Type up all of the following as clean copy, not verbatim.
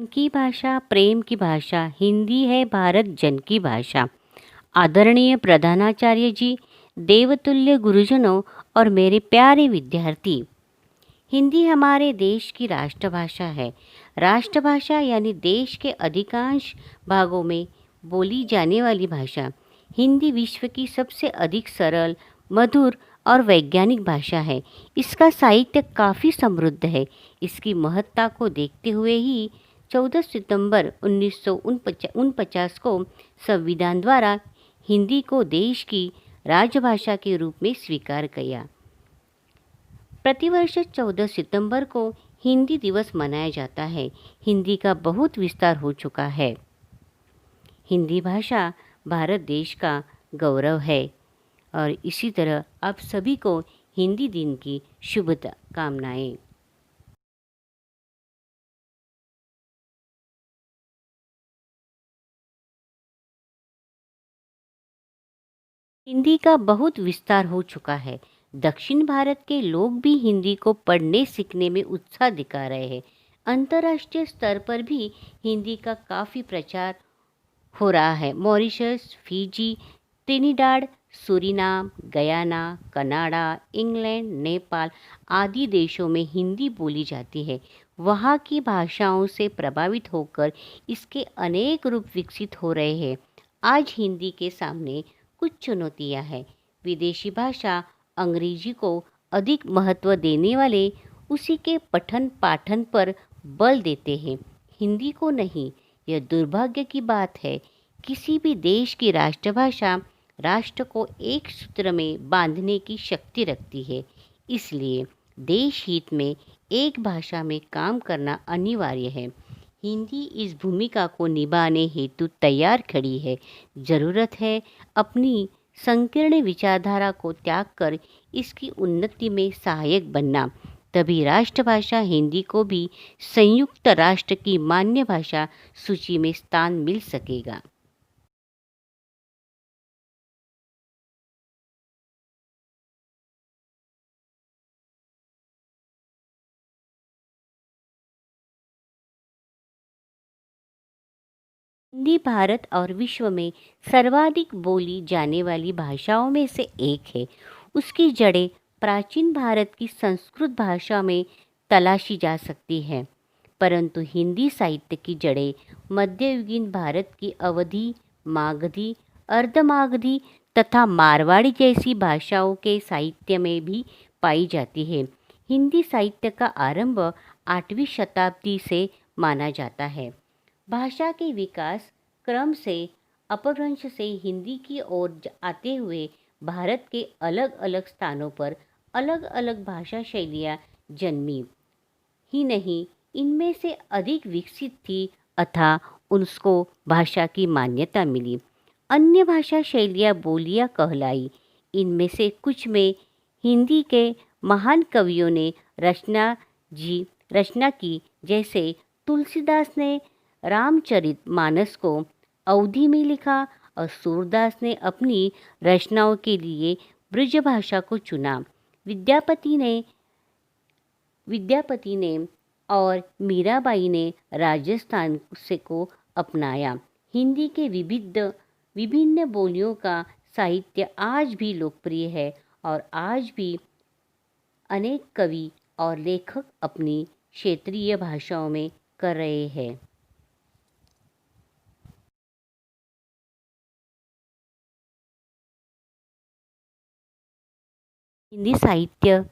की भाषा, प्रेम की भाषा, हिंदी है भारत जन की भाषा। आदरणीय प्रधानाचार्य जी, देवतुल्य गुरुजनों और मेरे प्यारे विद्यार्थी, हिंदी हमारे देश की राष्ट्रभाषा है। राष्ट्रभाषा यानी देश के अधिकांश भागों में बोली जाने वाली भाषा। हिंदी विश्व की सबसे अधिक सरल, मधुर और वैज्ञानिक भाषा है। इसका साहित्य काफ़ी समृद्ध है। इसकी महत्ता को देखते हुए ही 14 सितंबर 1949 को संविधान द्वारा हिंदी को देश की राजभाषा के रूप में स्वीकार किया। प्रतिवर्ष 14 सितंबर को हिंदी दिवस मनाया जाता है। हिंदी का बहुत विस्तार हो चुका है। हिंदी भाषा भारत देश का गौरव है और इसी तरह आप सभी को हिंदी दिन की शुभकामनाएं। हिंदी का बहुत विस्तार हो चुका है। दक्षिण भारत के लोग भी हिंदी को पढ़ने सीखने में उत्साह दिखा रहे हैं। अंतर्राष्ट्रीय स्तर पर भी हिंदी का काफ़ी प्रचार हो रहा है। Mauritius, Fiji, त्रिनिडाद, Suriname, Guyana, Canada, England, Nepal आदि देशों में हिंदी बोली जाती है। वहाँ की भाषाओं से प्रभावित होकर इसके अनेक रूप विकसित हो रहे हैं। आज हिंदी के सामने कुछ चुनौतियाँ हैं। विदेशी भाषा अंग्रेजी को अधिक महत्व देने वाले उसी के पठन पाठन पर बल देते हैं, हिंदी को नहीं। यह दुर्भाग्य की बात है। किसी भी देश की राष्ट्रभाषा राष्ट्र को एक सूत्र में बांधने की शक्ति रखती है। इसलिए देश हित में एक भाषा में काम करना अनिवार्य है। हिंदी इस भूमिका को निभाने हेतु तैयार खड़ी है। ज़रूरत है अपनी संकीर्ण विचारधारा को त्याग कर इसकी उन्नति में सहायक बनना। तभी राष्ट्रभाषा हिंदी को भी संयुक्त राष्ट्र की मान्य भाषा सूची में स्थान मिल सकेगा। हिंदी भारत और विश्व में सर्वाधिक बोली जाने वाली भाषाओं में से एक है। उसकी जड़ें प्राचीन भारत की संस्कृत भाषा में तलाशी जा सकती हैं, परंतु हिंदी साहित्य की जड़ें मध्ययुगीन भारत की अवधी, मागधी, अर्धमागधी तथा मारवाड़ी जैसी भाषाओं के साहित्य में भी पाई जाती है। हिंदी साहित्य का आरंभ 8वीं शताब्दी से माना जाता है। भाषा के विकास क्रम से अपभ्रंश से हिंदी की ओर आते हुए भारत के अलग अलग स्थानों पर अलग अलग भाषा शैलियाँ जन्मी ही नहीं, इनमें से अधिक विकसित थी अतः उसको भाषा की मान्यता मिली। अन्य भाषा शैलियाँ बोलियाँ कहलाई। इनमें से कुछ में हिंदी के महान कवियों ने रचना की। जैसे तुलसीदास ने रामचरितमानस को अवधी में लिखा और सूरदास ने अपनी रचनाओं के लिए ब्रज भाषा को चुना। विद्यापति ने और मीराबाई ने राजस्थान से को अपनाया। हिंदी के विभिन्न बोलियों का साहित्य आज भी लोकप्रिय है और आज भी अनेक कवि और लेखक अपनी क्षेत्रीय भाषाओं में कर रहे हैं। हिंदी साहित्य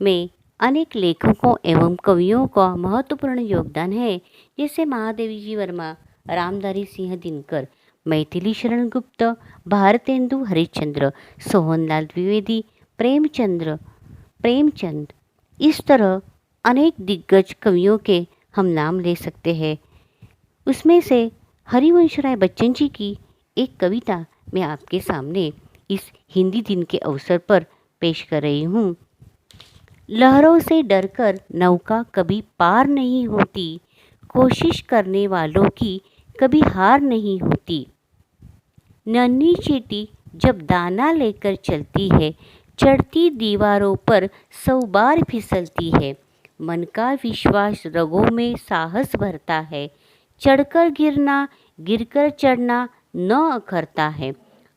में अनेक लेखकों एवं कवियों का महत्वपूर्ण योगदान है, जैसे महादेवी जी वर्मा, रामधारी सिंह दिनकर, मैथिली शरण गुप्त, भारतेंदु हरिश्चंद्र, सोहनलाल द्विवेदी, प्रेमचंद। इस तरह अनेक दिग्गज कवियों के हम नाम ले सकते हैं। उसमें से हरिवंशराय बच्चन जी की एक कविता मैं आपके सामने इस हिंदी दिन के अवसर पर पेश कर रही हूँ। लहरों से डरकर नौका कभी पार नहीं होती, कोशिश करने वालों की कभी हार नहीं होती। नन्ही चींटी जब दाना लेकर चलती है, चढ़ती दीवारों पर 100 बार फिसलती है। मन का विश्वास रगों में साहस भरता है। चढ़कर गिरना, गिरकर चढ़ना न अखरता है।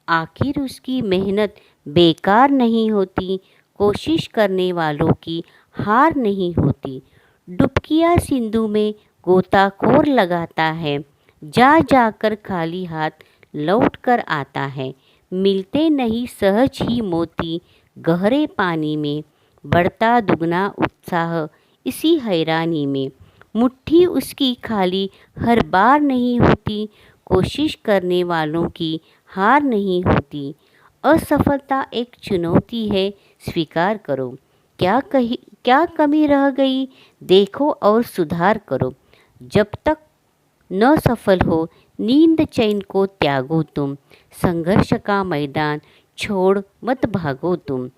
आखिर उसकी मेहनत बेकार नहीं होती, कोशिश करने वालों की हार नहीं होती। डुबकिया सिंधु में गोताखोर लगाता है, जा जाकर खाली हाथ लौट कर आता है। मिलते नहीं सहज ही मोती गहरे पानी में, बढ़ता दुगना उत्साह इसी हैरानी में। मुट्ठी उसकी खाली हर बार नहीं होती, कोशिश करने वालों की हार नहीं होती। असफलता एक चुनौती है, स्वीकार करो। क्या कमी रह गई, देखो और सुधार करो। जब तक न सफल हो, नींद चैन को त्यागो तुम। संघर्ष का मैदान छोड़ मत भागो तुम।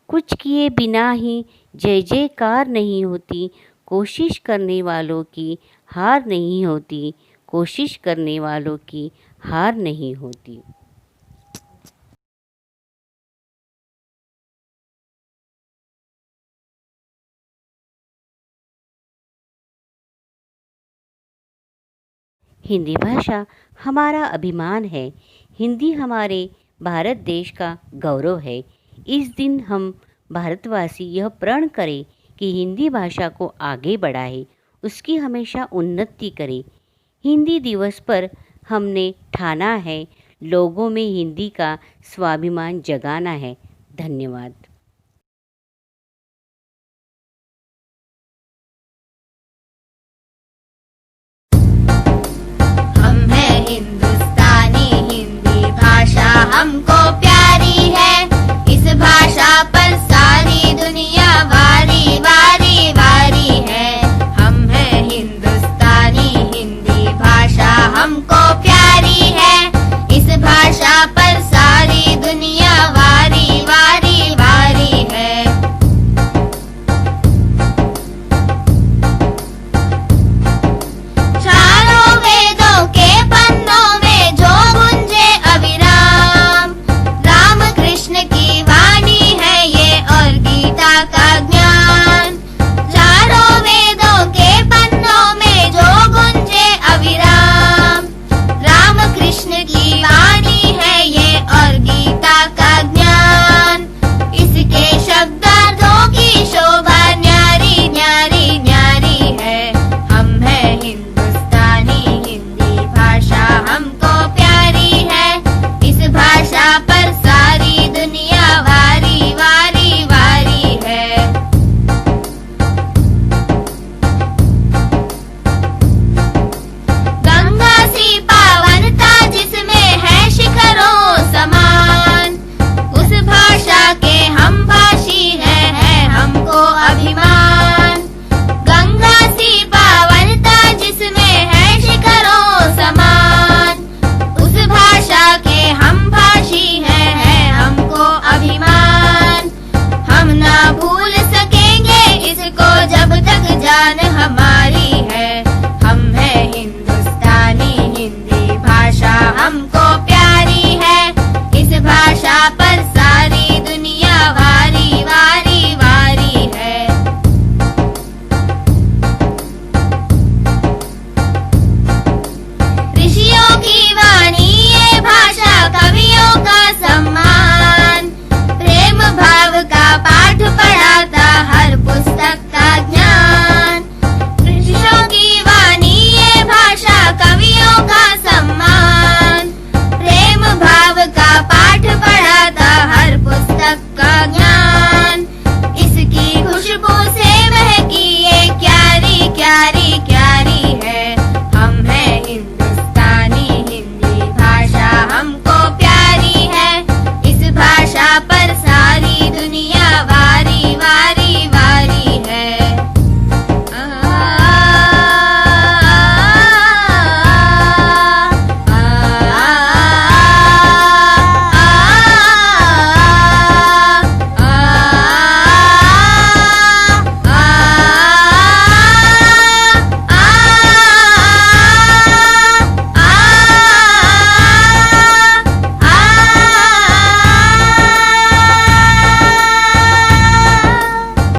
कुछ किए बिना ही जय जयकार नहीं होती, कोशिश करने वालों की हार नहीं होती, कोशिश करने वालों की हार नहीं होती। हिंदी भाषा हमारा अभिमान है। हिंदी हमारे भारत देश का गौरव है। इस दिन हम भारतवासी यह प्रण करें कि हिंदी भाषा को आगे बढ़ाए, उसकी हमेशा उन्नति करें। हिंदी दिवस पर हमने ठाना है, लोगों में हिंदी का स्वाभिमान जगाना है। धन्यवाद।